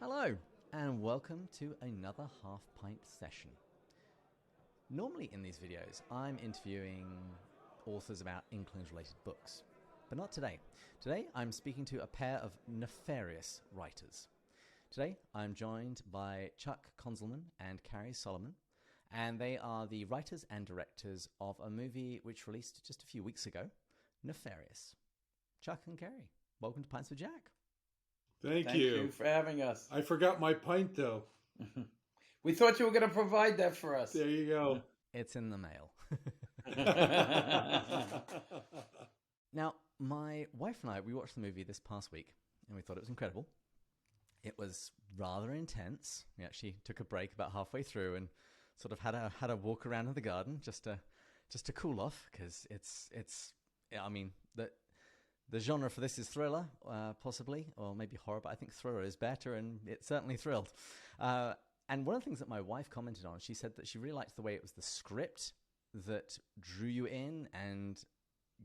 Hello, and welcome to another Half Pint session. Normally in these videos, I'm interviewing authors about Inklings-related books, but not today. Today, I'm speaking to a pair of nefarious writers. Today, I'm joined by Chuck Konzelman and Cary Solomon, and they are the writers and directors of a movie which released just a few weeks ago, Nefarious. Chuck and Cary, welcome to Pints with Jack. Thank you. Thank you for having us. I forgot my pint, though. We thought you were going to provide that for us. There you go. It's in the mail. Now, my wife and I, we watched the movie this past week, and we thought it was incredible. It was rather intense. We actually took a break about halfway through and sort of had a walk around in the garden just to cool off, because the genre for this is thriller, possibly, or maybe horror, but I think thriller is better, and it certainly thrilled. And one of the things that my wife commented on, she said that she really liked the way it was the script that drew you in and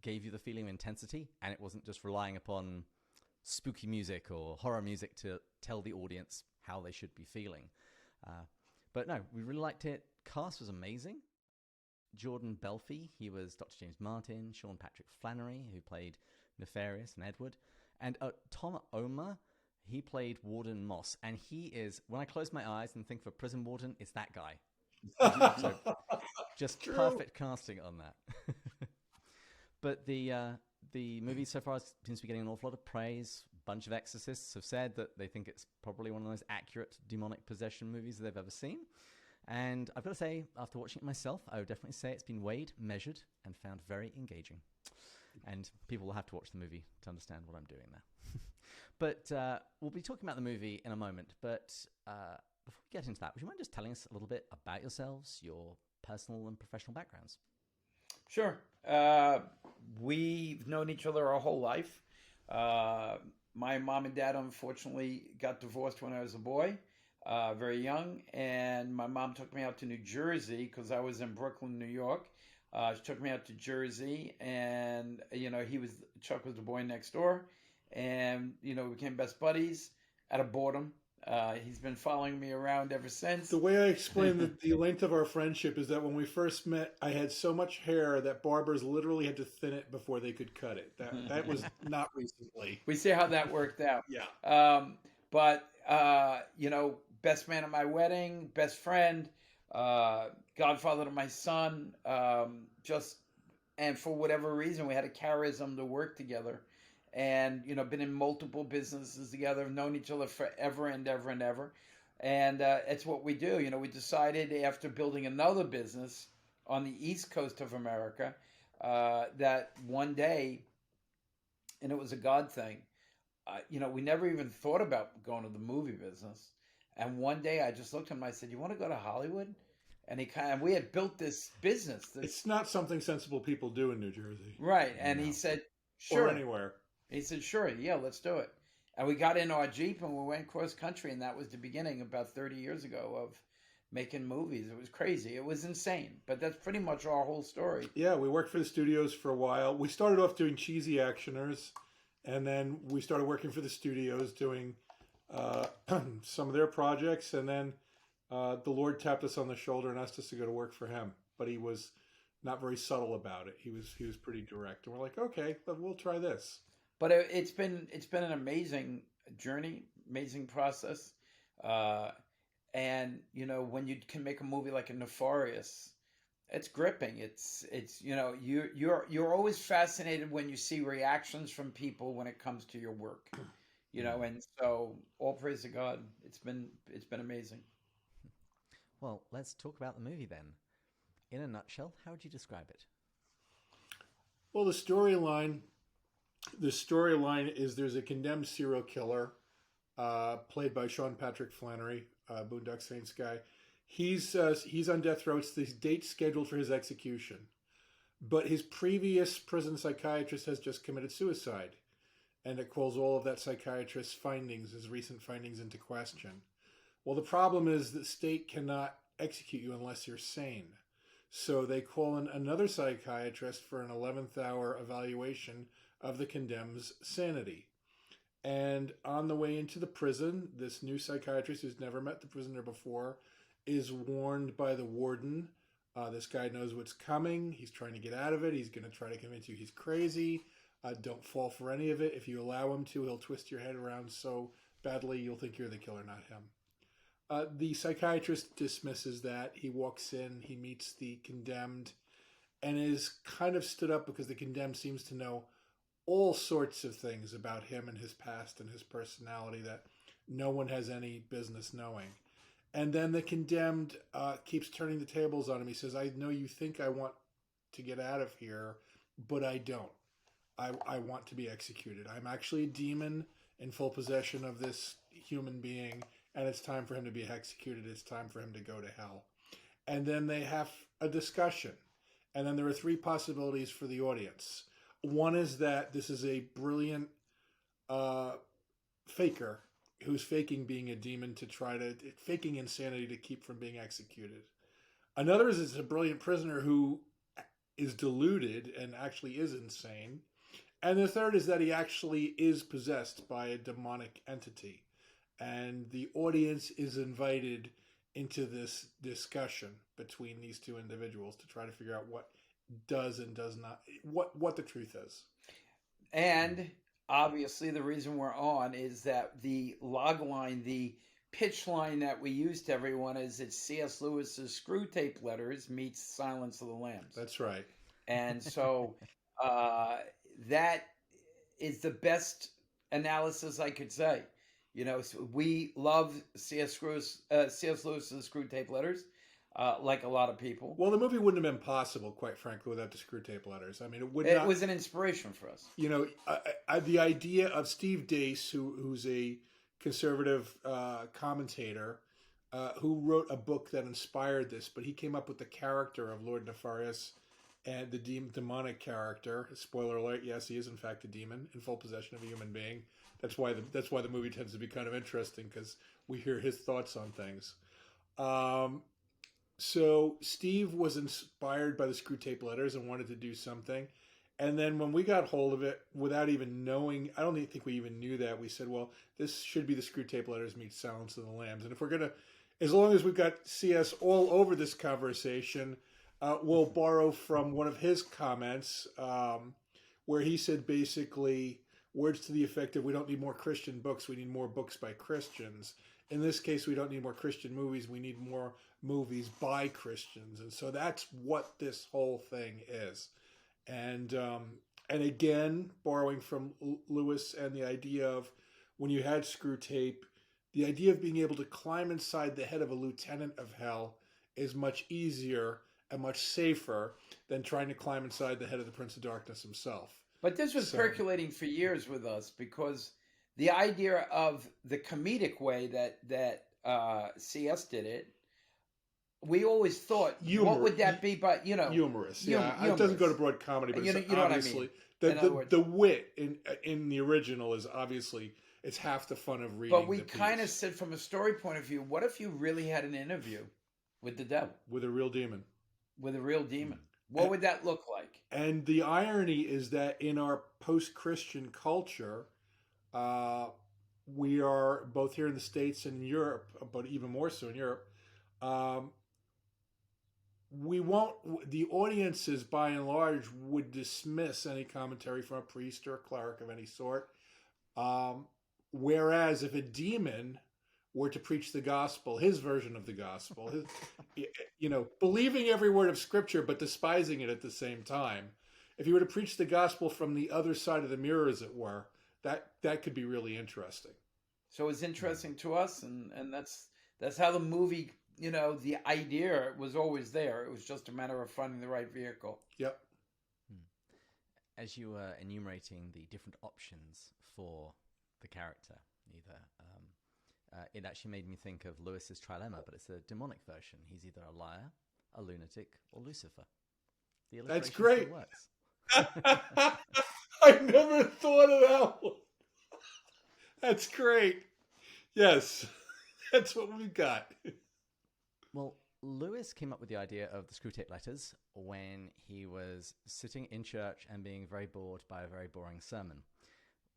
gave you the feeling of intensity, and it wasn't just relying upon spooky music or horror music to tell the audience how they should be feeling. But no, we really liked it. Cast was amazing. Jordan Belfi, he was Dr. James Martin. Sean Patrick Flannery, who played Nefarious and Edward. And Tom Omer, he played Warden Moss. And he is, when I close my eyes and think of a prison warden, it's that guy. So just True. Perfect casting on that. But the movie so far seems to be getting an awful lot of praise. A bunch of exorcists have said that they think it's probably one of the most accurate demonic possession movies they've ever seen. And I've got to say, after watching it myself, I would definitely say it's been weighed, measured, and found very engaging. And people will have to watch the movie to understand what I'm doing there. But we'll be talking about the movie in a moment. But before we get into that, would you mind just telling us a little bit about yourselves, your personal and professional backgrounds? Sure. We've known each other our whole life. My mom and dad, unfortunately, got divorced when I was a boy, very young. And my mom took me out to New Jersey because I was in Brooklyn, New York. She took me out to Jersey, and Chuck was the boy next door, and we became best buddies out of boredom. He's been following me around ever since. The way I explain the length of our friendship is that when we first met, I had so much hair that barbers literally had to thin it before they could cut it. That was not recently. We see how that worked out. Yeah. But best man at my wedding, best friend, godfather to my son, and for whatever reason, we had a charism to work together, and, been in multiple businesses together, known each other forever and ever and ever. And, it's what we do. We decided after building another business on the East Coast of America, that one day, and it was a God thing, we never even thought about going to the movie business. And one day I just looked at him and I said, "You want to go to Hollywood?" And we had built this business. It's not something sensible people do in New Jersey. Right. And he said, "Sure." Or anywhere. He said, "Sure. Yeah, let's do it." And we got in our Jeep and we went cross country. And that was the beginning about 30 years ago of making movies. It was crazy. It was insane. But that's pretty much our whole story. Yeah, we worked for the studios for a while. We started off doing cheesy actioners, and then we started working for the studios doing some of their projects, and then the Lord tapped us on the shoulder and asked us to go to work for him. But he was not very subtle about it. He was pretty direct, and we're like, okay, we'll try this. But it's been an amazing journey, amazing process, and when you can make a movie like a Nefarious, it's gripping. It's you're always fascinated when you see reactions from people when it comes to your work. And so all praise to God. It's been amazing. Well, let's talk about the movie then. In a nutshell, how would you describe it? Well, the storyline is there's a condemned serial killer played by Sean Patrick Flannery, Boondock Saints guy. He's on death row. It's the date scheduled for his execution. But his previous prison psychiatrist has just committed suicide. And it calls all of that psychiatrist's findings, his recent findings, into question. Well, the problem is the state cannot execute you unless you're sane. So they call in another psychiatrist for an 11th hour evaluation of the condemned's sanity. And on the way into the prison, this new psychiatrist who's never met the prisoner before is warned by the warden. This guy knows what's coming. He's trying to get out of it. He's going to try to convince you he's crazy. Don't fall for any of it. If you allow him to, he'll twist your head around so badly you'll think you're the killer, not him. The psychiatrist dismisses that. He walks in, he meets the condemned, and is kind of stood up because the condemned seems to know all sorts of things about him and his past and his personality that no one has any business knowing. And then the condemned keeps turning the tables on him. He says, I know you think I want to get out of here, but I don't. I want to be executed. I'm actually a demon in full possession of this human being, and it's time for him to be executed. It's time for him to go to hell. And then they have a discussion. And then there are three possibilities for the audience. One is that this is a brilliant faker who's faking being a demon faking insanity to keep from being executed. Another is it's a brilliant prisoner who is deluded and actually is insane. And the third is that he actually is possessed by a demonic entity. And the audience is invited into this discussion between these two individuals to try to figure out what does and does not, what the truth is. And obviously the reason we're on is that the log line, the pitch line that we use to everyone is it's C.S. Lewis's Screwtape Letters meets Silence of the Lambs. That's right. And so that is the best analysis I could say. You know, so we love C.S. Lewis's Screwtape Letters, like a lot of people. Well, the movie wouldn't have been possible, quite frankly, without the Screwtape Letters. I mean, it was an inspiration for us. You know, the idea of Steve Dace, who's a conservative commentator, who wrote a book that inspired this, but he came up with the character of Lord Nefarious and the demonic character. Spoiler alert: yes, he is in fact a demon in full possession of a human being. That's why the movie tends to be kind of interesting, because we hear his thoughts on things. So Steve was inspired by the Screwtape Letters and wanted to do something. And then when we got hold of it, without even knowing, I don't think we even knew that, we said, well, this should be the Screwtape Letters meets Silence of the Lambs. And if we're going to, as long as we've got CS all over this conversation, we'll borrow from one of his comments where he said basically words to the effect of, we don't need more Christian books, we need more books by Christians. In this case, we don't need more Christian movies, we need more movies by Christians. And so that's what this whole thing is. And again, borrowing from Lewis and the idea of when you had Screwtape, the idea of being able to climb inside the head of a lieutenant of hell is much easier and much safer than trying to climb inside the head of the Prince of Darkness himself. But this was percolating for years with us, because the idea of the comedic way that CS did it, we always thought, what would that be? But humorous. Yeah, it doesn't go to broad comedy, but it's obviously the wit in the original is obviously it's half the fun of reading. But we kind of said, from a story point of view, what if you really had an interview with the devil, with a real demon, What would that look like? And the irony is that in our post-Christian culture, we are both here in the States and in Europe, but even more so in Europe. The audiences by and large would dismiss any commentary from a priest or a cleric of any sort. Whereas if a demon were to preach the gospel, his version of the gospel, believing every word of Scripture but despising it at the same time, if he were to preach the gospel from the other side of the mirror, as it were, that could be really interesting. So it's interesting to us, and that's how the movie, the idea was always there. It was just a matter of finding the right vehicle. Yep. As you were enumerating the different options for the character, it actually made me think of Lewis's trilemma, but it's a demonic version. He's either a liar, a lunatic, or Lucifer. The That's great. Works. I never thought of that one. That's great. Yes, that's what we've got. Well, Lewis came up with the idea of the Screwtape Letters when he was sitting in church and being very bored by a very boring sermon.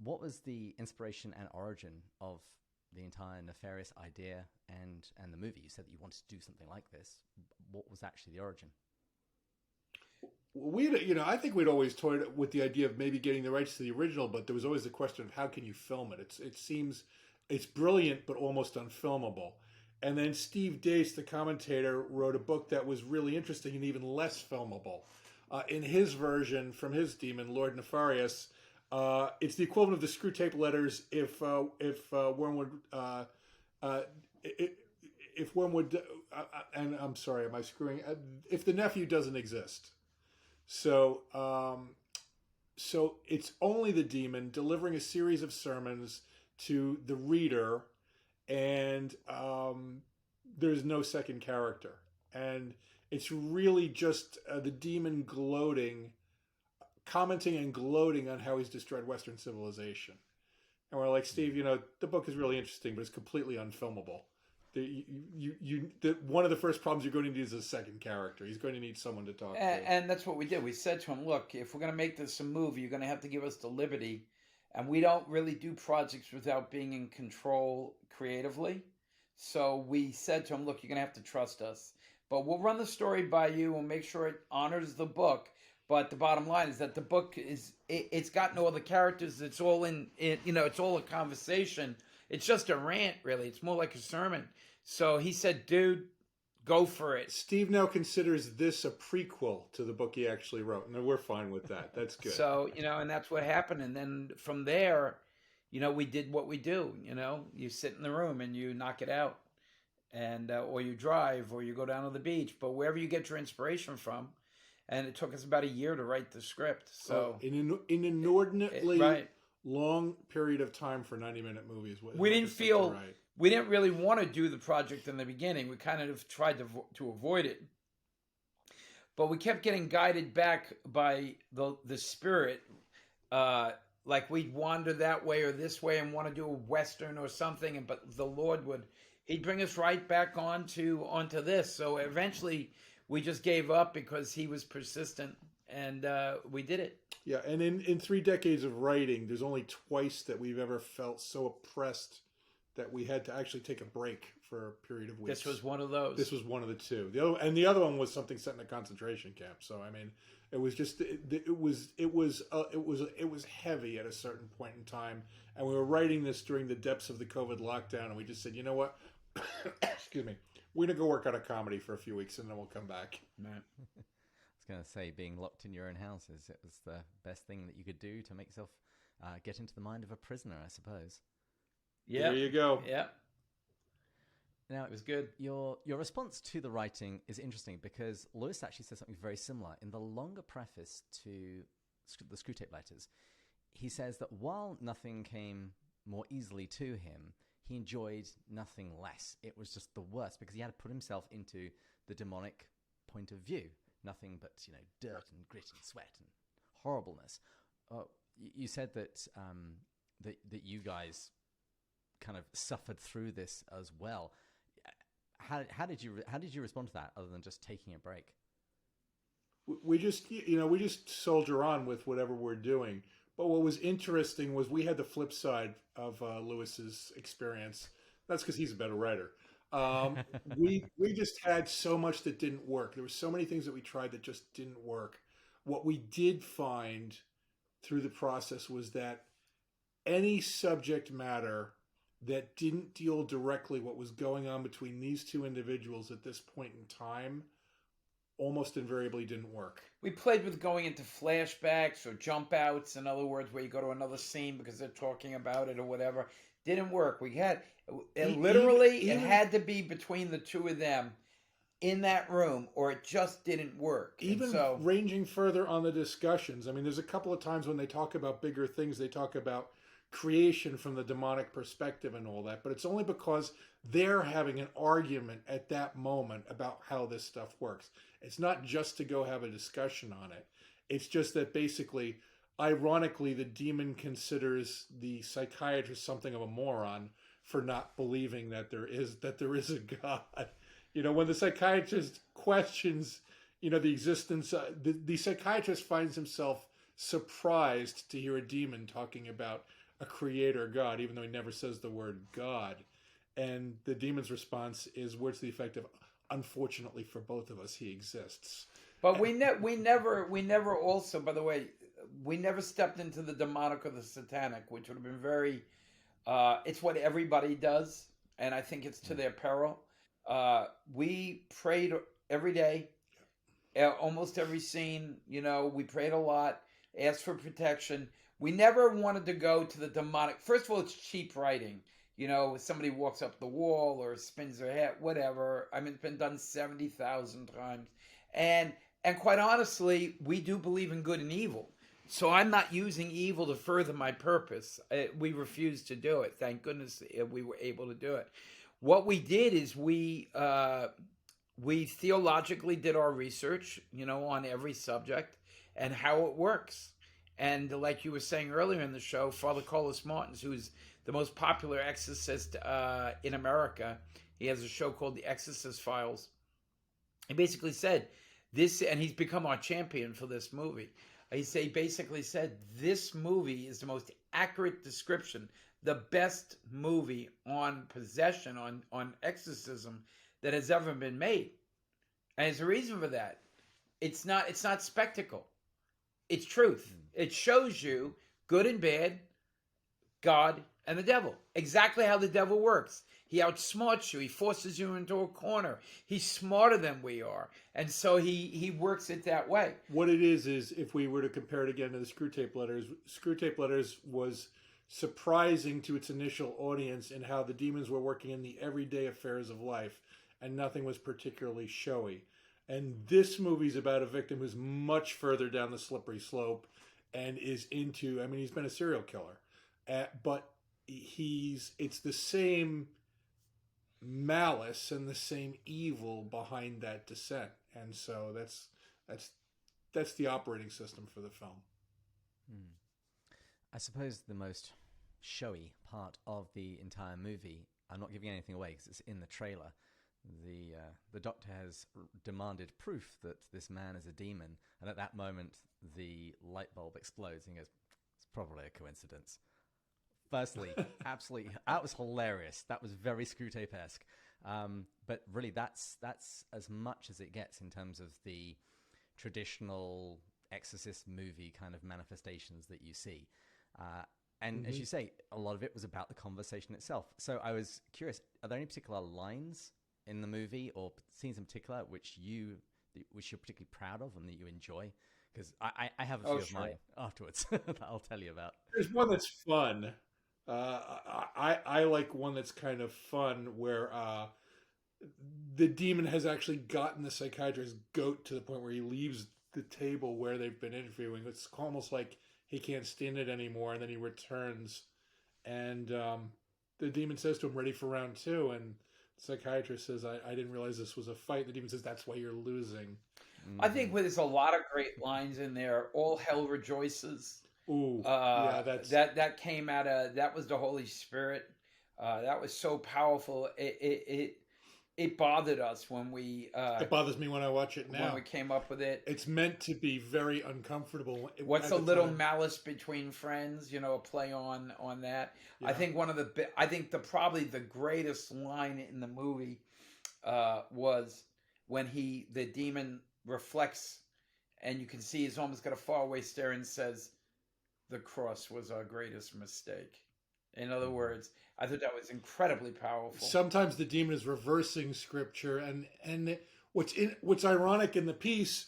what was the inspiration and origin of the entire Nefarious idea and the movie? You said that you wanted to do something like this. What was actually the origin? I think we'd always toyed with the idea of maybe getting the rights to the original, but there was always the question of how can you film it? It seems it's brilliant, but almost unfilmable. And then Steve Dace, the commentator, wrote a book that was really interesting and even less filmable. In his version, from his demon, Lord Nefarious, it's the equivalent of the Screwtape Letters if Wormwood, and I'm sorry, am I screwing? If the nephew doesn't exist. So it's only the demon delivering a series of sermons to the reader, and there's no second character. And it's really just the demon commenting and gloating on how he's destroyed Western civilization. And we're like, Steve, the book is really interesting, but it's completely unfilmable. One of the first problems you're going to need is a second character. He's going to need someone to talk to. And that's what we did. We said to him, look, if we're going to make this a movie, you're going to have to give us the liberty. And we don't really do projects without being in control creatively. So we said to him, look, you're going to have to trust us. But we'll run the story by you. We'll make sure it honors the book. But the bottom line is that the book it's got no other characters. It's all it's all a conversation. It's just a rant, really. It's more like a sermon. So he said, dude, go for it. Steve now considers this a prequel to the book he actually wrote. And we're fine with that. That's good. So, and that's what happened. And then from there, we did what we do. You sit in the room and you knock it out. And or you drive or you go down to the beach. But wherever you get your inspiration from. And it took us about a year to write the script. So in an inordinately long period of time for 90-minute movies. We didn't really want to do the project in the beginning. We kind of tried to avoid it. But we kept getting guided back by the spirit. Like we'd wander that way or this way and want to do a Western or something. But the Lord he'd bring us right back onto this. So eventually we just gave up because he was persistent, and we did it. Yeah, and in 3 decades of writing, there's only twice that we've ever felt so oppressed that we had to actually take a break for a period of weeks. This was one of those. This was one of the two. The other one was something set in a concentration camp. So I mean, it was just it was heavy at a certain point in time, and we were writing this during the depths of the COVID lockdown, and we just said, you know what, excuse me. We're going to go work on a comedy for a few weeks, and then we'll come back. Right. I was going to say, being locked in your own houses, it was the best thing that you could do to make yourself get into the mind of a prisoner, I suppose. Yeah. There you go. Yeah. Now, it was good. Your response to the writing is interesting because Lewis actually says something very similar. In the longer preface to the Screwtape Letters, he says that while nothing came more easily to him, he enjoyed nothing less. It was just the worst because he had to put himself into the demonic point of view. Nothing but, dirt and grit and sweat and horribleness. You said that that you guys kind of suffered through this as well. How did you respond to that other than just taking a break? We just soldier on with whatever we're doing. But what was interesting was we had the flip side of Lewis's experience. That's because he's a better writer. We just had so much that didn't work. There were so many things that we tried that just didn't work. What we did find through the process was that any subject matter that didn't deal directly what was going on between these two individuals at this point in time almost invariably didn't work. We played with going into flashbacks or jump outs, in other words, where you go to another scene because they're talking about it or whatever. Didn't work. We had it had to be between the two of them in that room, or it just didn't work. Even ranging further on the discussions. I mean, there's a couple of times when they talk about bigger things, they talk about creation from the demonic perspective and all that, but it's only because they're having an argument at that moment about how this stuff works. It's not just to go have a discussion on it. It's just that basically, ironically, the demon considers the psychiatrist something of a moron for not believing that there is a God. When the psychiatrist questions, the existence, the psychiatrist finds himself surprised to hear a demon talking about a creator God, even though he never says the word God. And the demon's response is words to the effect of, unfortunately for both of us, he exists. But we never also, by the way, we never stepped into the demonic or the satanic, which would have been very, it's what everybody does, and I think it's to their peril. We prayed every day, almost every scene, we prayed a lot, asked for protection. We never wanted to go to the demonic. First of all, it's cheap writing. Somebody walks up the wall or spins their head, whatever. I mean, it's been done 70,000 times. And quite honestly, we do believe in good and evil. So I'm not using evil to further my purpose. We refused to do it. Thank goodness we were able to do it. What we did is we theologically did our research, on every subject and how it works. And like you were saying earlier in the show, Father Carlos Martins, who's the most popular exorcist in America, he has a show called The Exorcist Files. He basically said this, and he's become our champion for this movie. He basically said this movie is the most accurate description, the best movie on possession, on exorcism that has ever been made. And there's a reason for that. It's not spectacle. It's truth. It shows you good and bad, God and the devil. Exactly how the devil works. He outsmarts you. He forces you into a corner. He's smarter than we are. And so he works it that way. What it is if we were to compare it again to the Screwtape Letters was surprising to its initial audience in how the demons were working in the everyday affairs of life, and nothing was particularly showy. And this movie's about a victim who's much further down the slippery slope and is into, he's been a serial killer. But it's the same malice and the same evil behind that descent. And so that's the operating system for the film. I suppose the most showy part of the entire movie, I'm not giving anything away because it's in the trailer, the doctor has demanded proof that this man is a demon, and at that moment the light bulb explodes and he goes, it's probably a coincidence. Firstly, absolutely, that was hilarious. That was very Screwtape-esque. But really, that's as much as it gets in terms of the traditional exorcist movie kind of manifestations that you see. And as you say, a lot of it was about the conversation itself. So I was curious, are there any particular lines in the movie or scenes in particular which you're particularly proud of and that you enjoy? Because I have a few of mine afterwards that I'll tell you about. There's one that's fun. I like one that's kind of fun where the demon has actually gotten the psychiatrist's goat to the point where he leaves the table where they've been interviewing. It's almost like he can't stand it anymore, and then he returns, and the demon says to him, ready for round two, and the psychiatrist says, I didn't realize this was a fight. The demon says, that's why you're losing. I think there's a lot of great lines in there. All hell rejoices. Ooh, that came out of, that was the Holy Spirit. That was so powerful. It bothered us when we. It bothers me when I watch it now. When we came up with it, it's meant to be very uncomfortable. What's a little malice between friends? A play on that. Yeah. I think probably the greatest line in the movie was when the demon reflects, and you can see he's almost got a faraway stare and says, the cross was our greatest mistake. In other words, I thought that was incredibly powerful. Sometimes the demon is reversing scripture, and what's ironic in the piece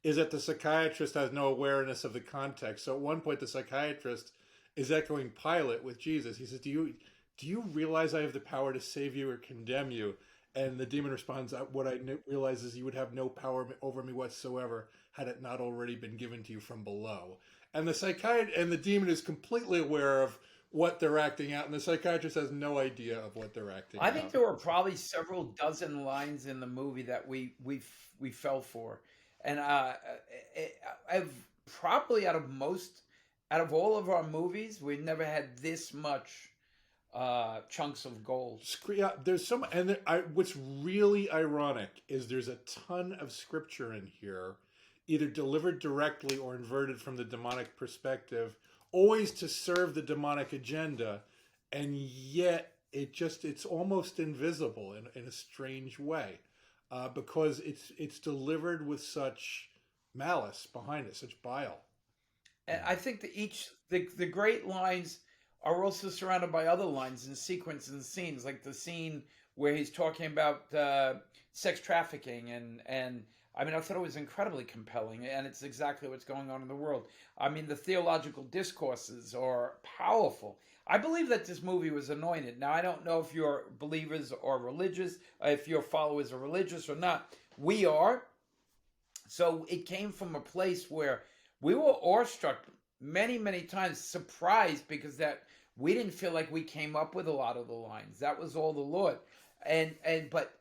is that the psychiatrist has no awareness of the context. So at one point, the psychiatrist is echoing Pilate with Jesus. He says, "Do you realize I have the power to save you or condemn you?" And the demon responds, "What I realize is you would have no power over me whatsoever had it not already been given to you from below." And the demon is completely aware of what they're acting out, and the psychiatrist has no idea of what they're acting out. I think there were probably several dozen lines in the movie that we fell for, and I've probably out of all of our movies, we've never had this much chunks of gold. Yeah, there's some, and what's really ironic is there's a ton of scripture in here, either delivered directly or inverted from the demonic perspective, always to serve the demonic agenda, and yet it's almost invisible in a strange way, because it's delivered with such malice behind it, such bile. And I think that the great lines are also surrounded by other lines and sequences and scenes, like the scene where he's talking about sex trafficking, and I mean, I thought it was incredibly compelling, and it's exactly what's going on in the world. I mean, the theological discourses are powerful. I believe that this movie was anointed. Now, I don't know if you're believers or religious, if your followers are religious or not. We are. So it came from a place where we were awestruck many, many times, surprised, because that we didn't feel like we came up with a lot of the lines. That was all the Lord. But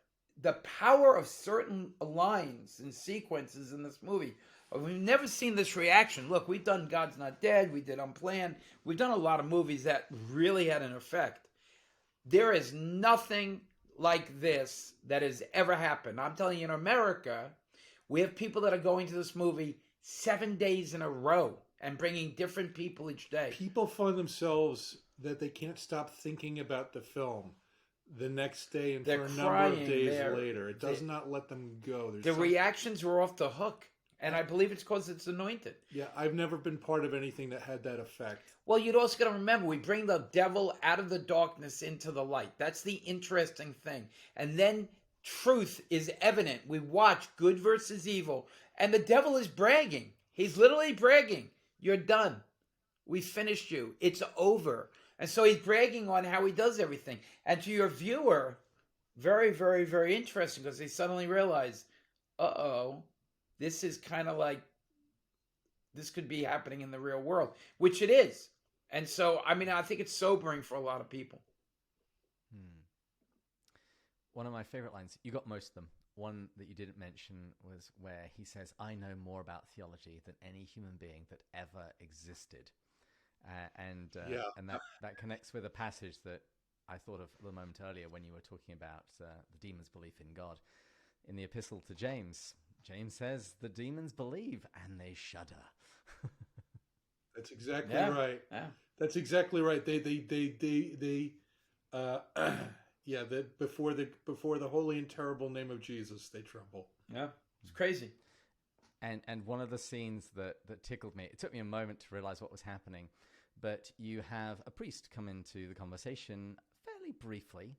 the power of certain lines and sequences in this movie, we've never seen this reaction. Look, we've done God's Not Dead, we did Unplanned, we've done a lot of movies that really had an effect. There is nothing like this that has ever happened. I'm telling you, in America, we have people that are going to this movie 7 days in a row and bringing different people each day. People find themselves that they can't stop thinking about the film the next day and for a number of days later. It does not let them go. The reactions were off the hook. And I believe it's because it's anointed. Yeah, I've never been part of anything that had that effect. Well, you'd also got to remember, we bring the devil out of the darkness into the light. That's the interesting thing. And then truth is evident. We watch good versus evil. And the devil is bragging. He's literally bragging. You're done. We finished you. It's over. And so he's bragging on how he does everything. And to your viewer, very, very, very interesting, because they suddenly realize, this is kind of like, this could be happening in the real world, which it is. And so, I mean, I think it's sobering for a lot of people. One of my favorite lines, you got most of them. One that you didn't mention was where he says, "I know more about theology than any human being that ever existed." And that connects with a passage that I thought of a little moment earlier when you were talking about the demons' belief in God. In the epistle to James, James says, "The demons believe and they shudder." That's exactly right. Yeah. That's exactly right. They before the holy and terrible name of Jesus, they tremble. Yeah, it's crazy. And one of the scenes that tickled me, it took me a moment to realize what was happening, but you have a priest come into the conversation fairly briefly,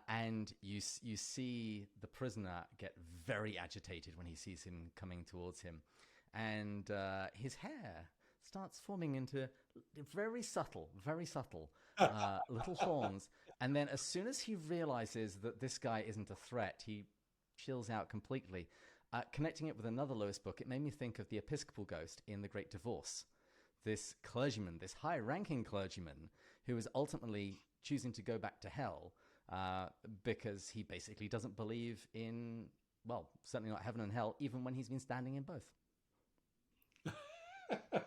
and you see the prisoner get very agitated when he sees him coming towards him, and his hair starts forming into very subtle little horns. And then as soon as he realizes that this guy isn't a threat, he chills out completely. Connecting it with another Lewis book, it made me think of the Episcopal ghost in The Great Divorce. This clergyman, this high-ranking clergyman, who is ultimately choosing to go back to hell because he basically doesn't believe in, well, certainly not heaven and hell, even when he's been standing in both.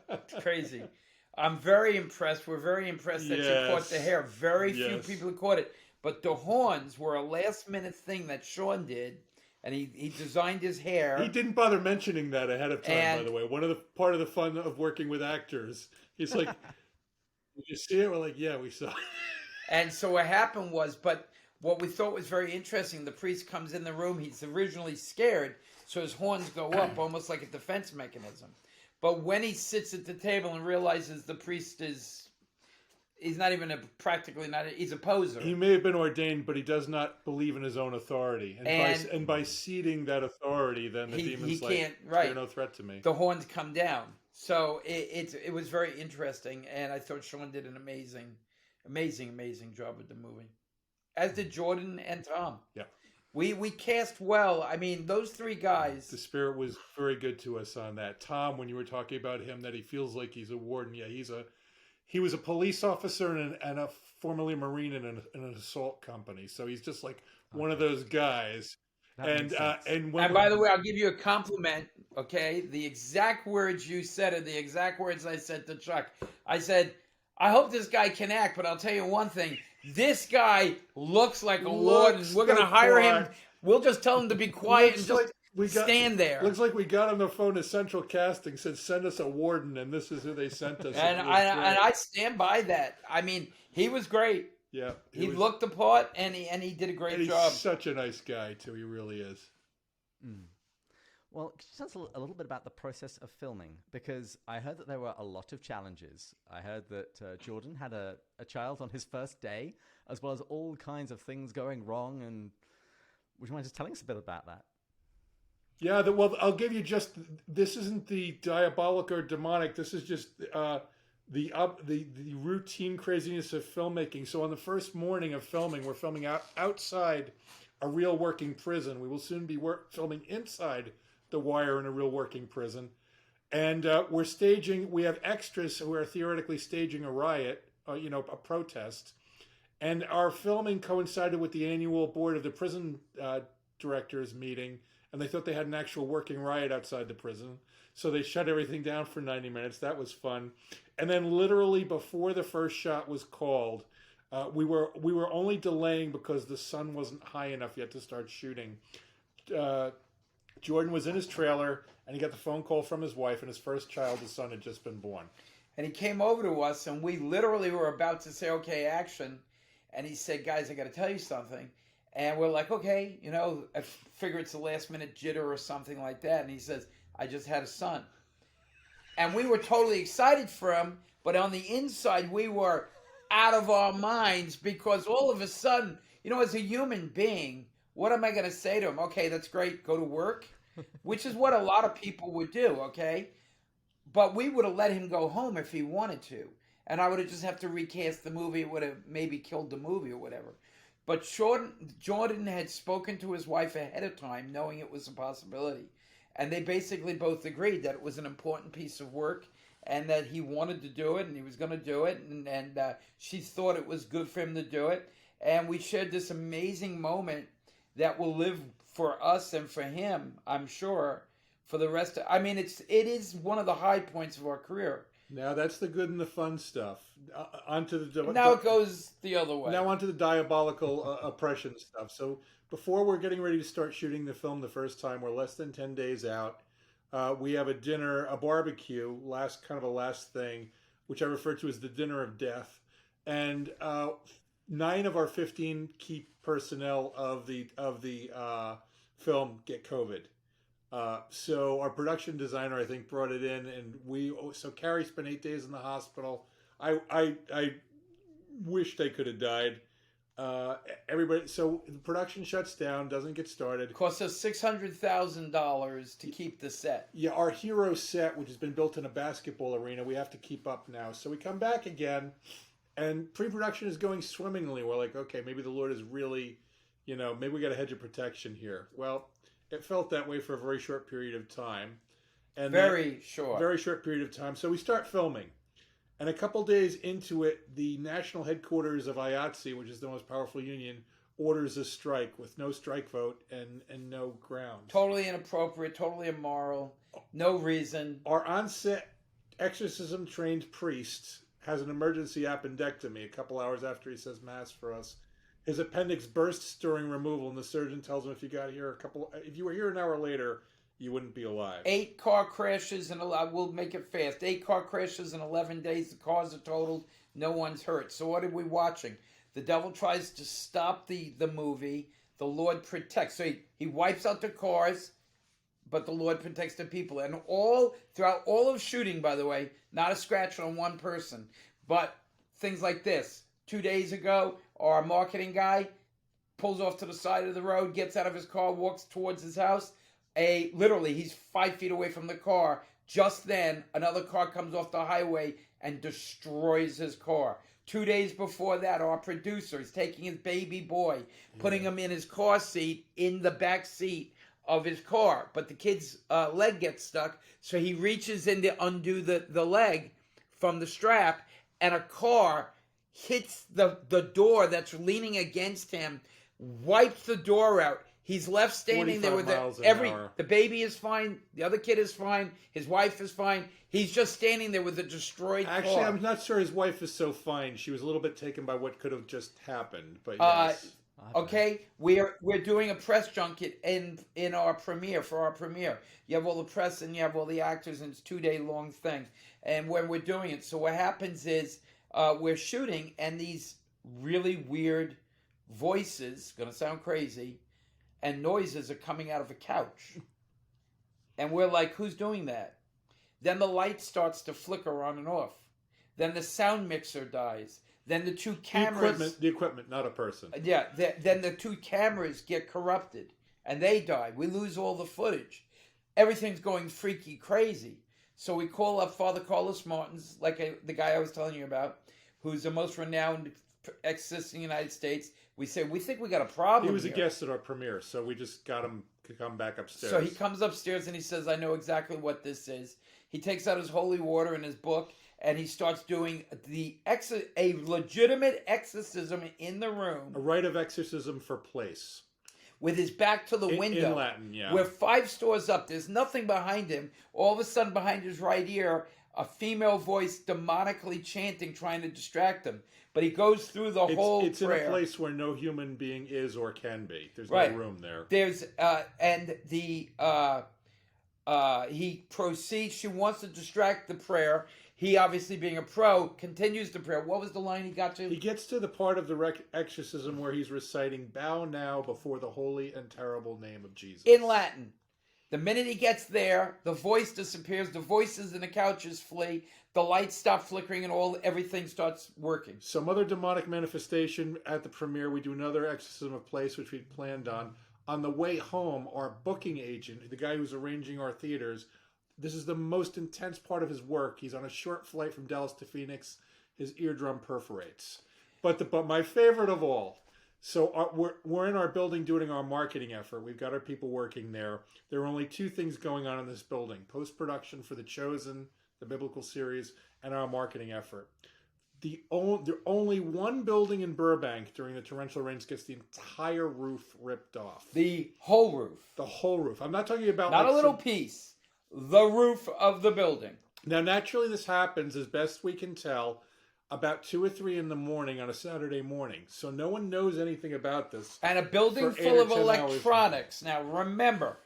It's crazy. I'm very impressed. We're very impressed that you caught the hair. Very few people caught it. But the horns were a last-minute thing that Sean did, and he designed his hair. He didn't bother mentioning that ahead of time, by the way. Part of the fun of working with actors. He's like, "Did you see it?" We're like, "Yeah, we saw it." And so what happened was, but what we thought was very interesting, the priest comes in the room. He's originally scared, so his horns go up almost like a defense mechanism. But when he sits at the table and realizes the priest he's not even he's a poser. He may have been ordained, but he does not believe in his own authority. And by ceding that authority, then the demons you're no threat to me. The horns come down. So it was very interesting, and I thought Sean did an amazing job with the movie. As did Jordan and Tom. Yeah. We cast well. I mean, those three guys. The spirit was very good to us on that. Tom, when you were talking about him, that he feels like he's a warden. Yeah, he was a police officer and a formerly a Marine in an assault company. So he's just like one of those guys. And by the way, I'll give you a compliment. Okay, the exact words you said are the exact words I said to Chuck. I said, "I hope this guy can act, but I'll tell you one thing. This guy looks like a warden. We're going to hire him. We'll just tell him to be quiet and just stand there. Looks like we got on the phone to Central Casting, said send us a warden, and this is who they sent us. And I stand by that. I mean, he was great. Yeah, he looked the part, and he did a great job. He's such a nice guy too. He really is. Mm. Well, could you tell us a little bit about the process of filming? Because I heard that there were a lot of challenges. I heard that Jordan had a child on his first day, as well as all kinds of things going wrong. And would you mind just telling us a bit about that? Yeah, well, I'll give you this isn't the diabolic or demonic. This is just the routine craziness of filmmaking. So on the first morning of filming, we're filming outside a real working prison. We will soon be filming inside the wire in a real working prison. And we have extras who are theoretically staging a riot, a protest. And our filming coincided with the annual board of the prison directors meeting, and they thought they had an actual working riot outside the prison. So they shut everything down for 90 minutes. That was fun. And then literally before the first shot was called, we were only delaying because the sun wasn't high enough yet to start shooting. Jordan was in his trailer, and he got the phone call from his wife, and his first child, his son, had just been born. And he came over to us, and we literally were about to say, okay, action. And he said, guys, I got to tell you something. And we're like, okay, I figure it's a last-minute jitter or something like that. And he says, I just had a son. And we were totally excited for him, but on the inside, we were out of our minds because all of a sudden, as a human being, what am I going to say to him? Okay, that's great, go to work, which is what a lot of people would do, okay? But we would have let him go home if he wanted to. And I would have just have to recast the movie. It would have maybe killed the movie or whatever. But Jordan had spoken to his wife ahead of time, knowing it was a possibility. And they basically both agreed that it was an important piece of work and that he wanted to do it and he was going to do it. And she thought it was good for him to do it. And we shared this amazing moment that will live for us and for him, I'm sure, for the rest of... it is one of the high points of our career. Now that's the good and the fun stuff. Now it goes the other way. Now onto the diabolical oppression stuff. So before we're getting ready to start shooting the film the first time, we're less than 10 days out. We have a barbecue, last thing, which I refer to as the dinner of death. And 9 of our 15 key personnel of the film get COVID. So our production designer, I think, brought it in, and so Cary spent 8 days in the hospital. I wish they could have died. Everybody, so the production shuts down, doesn't get started. It costs us $600,000 to keep the set. Yeah, our hero set, which has been built in a basketball arena, we have to keep up now. So we come back again, and pre-production is going swimmingly. We're like, okay, maybe the Lord is really, maybe we got a hedge of protection here. Well, it felt that way for a very short period of time. And very short period of time. So we start filming. And a couple days into it, the national headquarters of IATSE, which is the most powerful union, orders a strike with no strike vote and no grounds. Totally inappropriate, totally immoral, no reason. Our on-set exorcism-trained priest has an emergency appendectomy a couple hours after he says Mass for us. His appendix bursts during removal, and the surgeon tells him if you were here an hour later, you wouldn't be alive. 8 car crashes we'll make it fast. 8 car crashes in 11 days. The cars are totaled. No one's hurt. So what are we watching? The devil tries to stop the movie. The Lord protects. So he wipes out the cars, but the Lord protects the people. And throughout all of shooting, by the way, not a scratch on one person, but things like this. 2 days ago, our marketing guy pulls off to the side of the road, gets out of his car, walks towards his house. Literally, he's 5 feet away from the car. Just then, another car comes off the highway and destroys his car. 2 days before that, our producer is taking his baby boy, putting him in his car seat in the back seat of his car. But the kid's leg gets stuck, so he reaches in to undo the leg from the strap, and a car hits the door that's leaning against him, wipes the door out. He's left standing there with the baby is fine, the other kid is fine, his wife is fine. He's just standing there with a destroyed car. Actually, I'm not sure his wife is so fine. She was a little bit taken by what could have just happened, but yes. I bet. Okay, we're doing a press junket in our premiere for our premiere. You have all the press and you have all the actors, and it's 2 day long thing. And when we're doing it, so what happens is we're shooting, and these really weird voices, gonna sound crazy, and noises are coming out of a couch, and we're like, "Who's doing that?" Then the light starts to flicker on and off. Then the sound mixer dies. Then the two cameras... The equipment, not a person. Yeah, then the two cameras get corrupted, and they die. We lose all the footage. Everything's going freaky crazy. So we call up Father Carlos Martins, the guy I was telling you about, who's the most renowned exorcist in the United States. We say, we think we got a problem He was here. a guest at our premiere, so we just got him to come back upstairs. So he comes upstairs and he says, I know exactly what this is. He takes out his holy water in his book, and he starts doing a legitimate exorcism in the room. A rite of exorcism for place. With his back to the window. In Latin, yeah. We're 5 stores up. There's nothing behind him. All of a sudden, behind his right ear, a female voice demonically chanting, trying to distract him. But he goes through the whole It's prayer. in a place where no human being is or can be. There's Right. no room there. There's, he proceeds. She wants to distract the prayer. He, obviously being a pro, continues the prayer. What was the line he got to? He gets to the part of the exorcism where he's reciting, "Bow now before the holy and terrible name of Jesus." In Latin. The minute he gets there, the voice disappears. The voices in the couches flee. The lights stop flickering, and everything starts working. Some other demonic manifestation at the premiere. We do another exorcism of place, which we'd planned on. On the way home, our booking agent, the guy who's arranging our theaters, this is the most intense part of his work. He's on a short flight from Dallas to Phoenix. His eardrum perforates. But my favorite of all. So we're in our building doing our marketing effort. We've got our people working there. There are only 2 things going on in this building: post-production for The Chosen, the biblical series, and our marketing effort. Only one building in Burbank during the torrential rains gets the entire roof ripped off. The whole roof. The whole roof. I'm not talking about Not a little piece. The roof of the building. Now, naturally, this happens, as best we can tell, about 2 or 3 in the morning on a Saturday morning. So no one knows anything about this. And a building for 8 full or of 10 hours. electronics. Now, remember,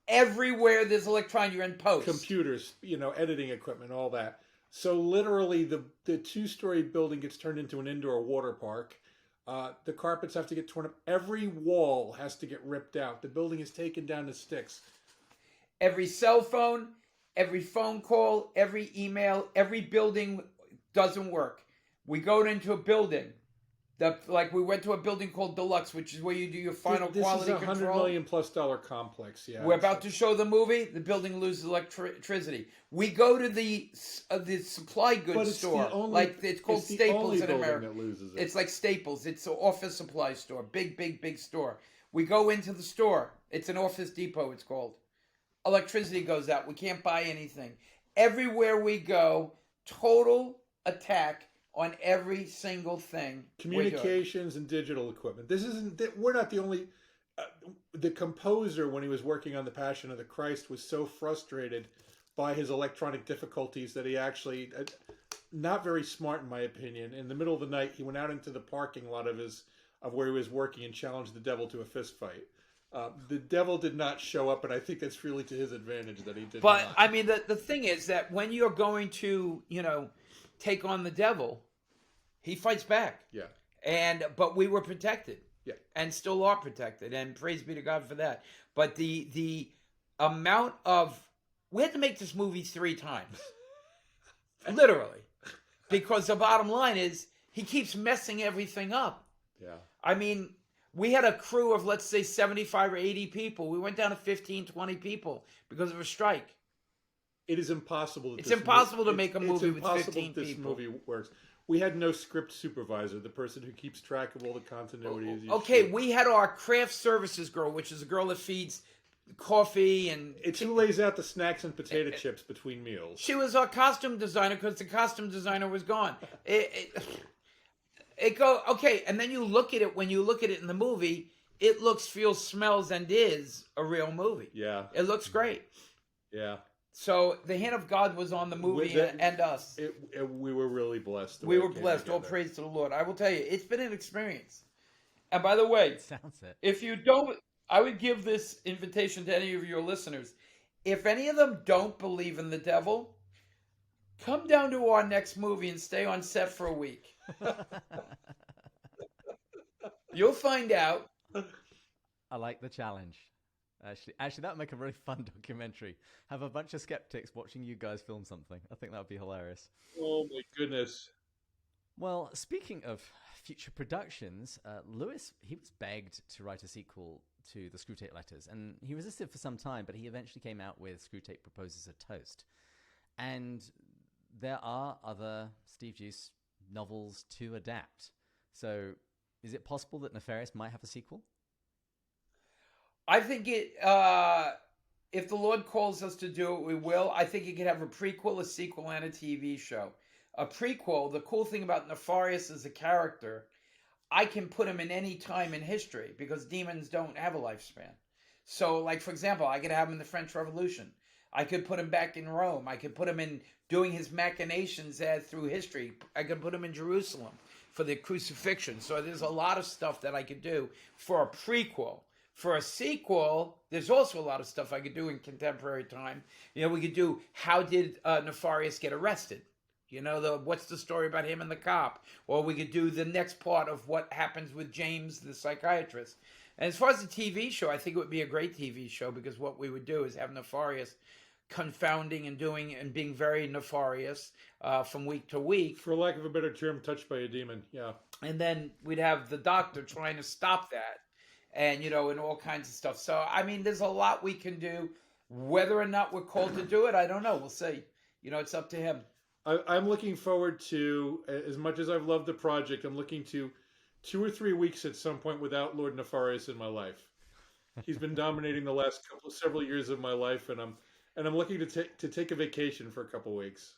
everywhere there's electronics, you're in post. Computers, editing equipment, all that. So literally, the 2-story building gets turned into an indoor water park. The carpets have to get torn up. Every wall has to get ripped out. The building is taken down to sticks. Every cell phone, every phone call, every email, every building doesn't work. We go into a building. We went to a building called Deluxe, which is where you do your final quality control. This is a $100 million plus complex. Yeah, we're about to show the movie. The building loses electricity. We go to the supply goods store, it's called Staples in America. It's like Staples. It's an office supply store, big store. We go into the store. It's an Office Depot. It's called. Electricity goes out. We can't buy anything. Everywhere we go, total attack on every single thing. Communications and digital equipment. We're not the only. The composer, when he was working on The Passion of the Christ, was so frustrated by his electronic difficulties that he actually, not very smart in my opinion, in the middle of the night, he went out into the parking lot of where he was working and challenged the devil to a fist fight. The devil did not show up, and I think that's really to his advantage that he did. But not. I mean, the thing is that when you're going to, take on the devil, he fights back. Yeah. But we were protected. Yeah. And still are protected, and praise be to God for that. But the amount of, we had to make this movie 3 times, literally, because the bottom line is he keeps messing everything up. Yeah. I mean, we had a crew of, let's say, 75 or 80 people. We went down to 15, 20 people because of a strike. It is impossible. It's impossible to make a movie with 15 this people. Movie works. We had no script supervisor, the person who keeps track of all the continuity. Okay, we had our craft services girl, which is a girl that feeds coffee and... It's who lays out the snacks and potato chips between meals. She was our costume designer because the costume designer was gone. Okay, and then you look at it, when you look at it in the movie, it looks, feels, smells, and is a real movie. Yeah. It looks great. Yeah. So the hand of God was on the movie and us. We were really blessed. We were blessed. All praise to the Lord. I will tell you, it's been an experience. And by the way, Sounds it. if you don't, I would give this invitation to any of your listeners. If any of them don't believe in the devil, come down to our next movie and stay on set for a week. You'll find out. I like the challenge. Actually, that would make a really fun documentary. Have a bunch of skeptics watching you guys film something. I think that would be hilarious. Oh my goodness. Well, speaking of future productions, Lewis, he was begged to write a sequel to the Screwtape Letters, and he resisted for some time, but he eventually came out with Screwtape Proposes a Toast. And there are other Steve Juice novels to adapt. So is it possible that Nefarious might have a sequel? I think if the Lord calls us to do it, we will. I think it could have a prequel, a sequel, and a TV show. A prequel, the cool thing about Nefarious as a character, I can put him in any time in history because demons don't have a lifespan. So, like, for example, I could have him in the French Revolution. I could put him back in Rome. I could put him in doing his machinations through history. I could put him in Jerusalem for the crucifixion. So there's a lot of stuff that I could do for a prequel. For a sequel, there's also a lot of stuff I could do in contemporary time. You know, we could do how did Nefarious get arrested? You know, what's the story about him and the cop? Or we could do the next part of what happens with James, the psychiatrist. And as far as the TV show, I think it would be a great TV show because what we would do is have Nefarious confounding and doing and being very nefarious from week to week. For lack of a better term, touched by a demon, yeah. And then we'd have the doctor trying to stop that. And, you know, and all kinds of stuff. So, I mean, there's a lot we can do. Whether or not we're called to do it, I don't know. We'll see. You know, it's up to him. I'm looking forward to, as much as I've loved the project, I'm looking to 2 or 3 weeks at some point without Lord Nefarious in my life. He's been dominating the last several years of my life, and I'm looking to take a vacation for a couple weeks.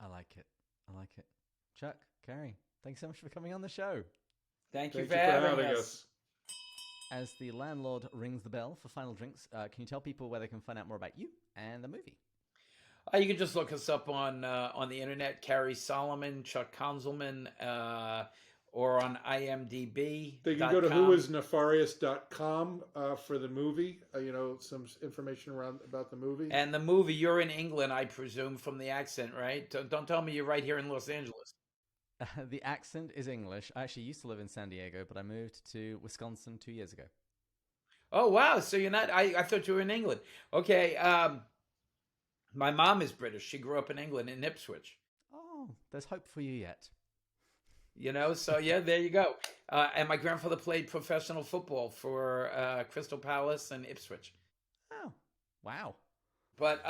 I like it. Chuck, Cary, thanks so much for coming on the show. Thank you for having us. As the landlord rings the bell for final drinks, can you tell people where they can find out more about you and the movie? You can just look us up on the internet, Cary Solomon, Chuck Konzelman, or on IMDb. They can go to whoisnefarious.com for the movie. You know, some information about the movie. And the movie, you're in England, I presume, from the accent, right? Don't tell me you're right here in Los Angeles. The accent is English. I actually used to live in San Diego, but I moved to Wisconsin 2 years ago. Oh, wow. So you're not, I thought you were in England. Okay. My mom is British. She grew up in England, in Ipswich. Oh, there's hope for you yet. You know, so yeah, there you go. And my grandfather played professional football for Crystal Palace and Ipswich. Oh, wow. But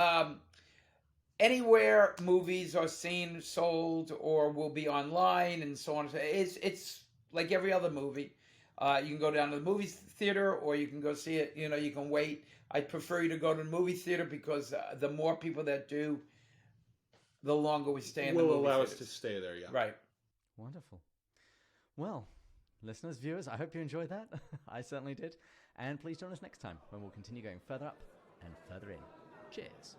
anywhere movies are seen, sold, or will be online and so on. It's like every other movie. You can go down to the movie theater or you can go see it. You know, you can wait. I'd prefer you to go to the movie theater because the more people that do, the longer we stay in the movie will allow theaters. us to stay there, yeah. Right. Wonderful. Well, listeners, viewers, I hope you enjoyed that. I certainly did. And please join us next time when we'll continue going further up and further in. Cheers.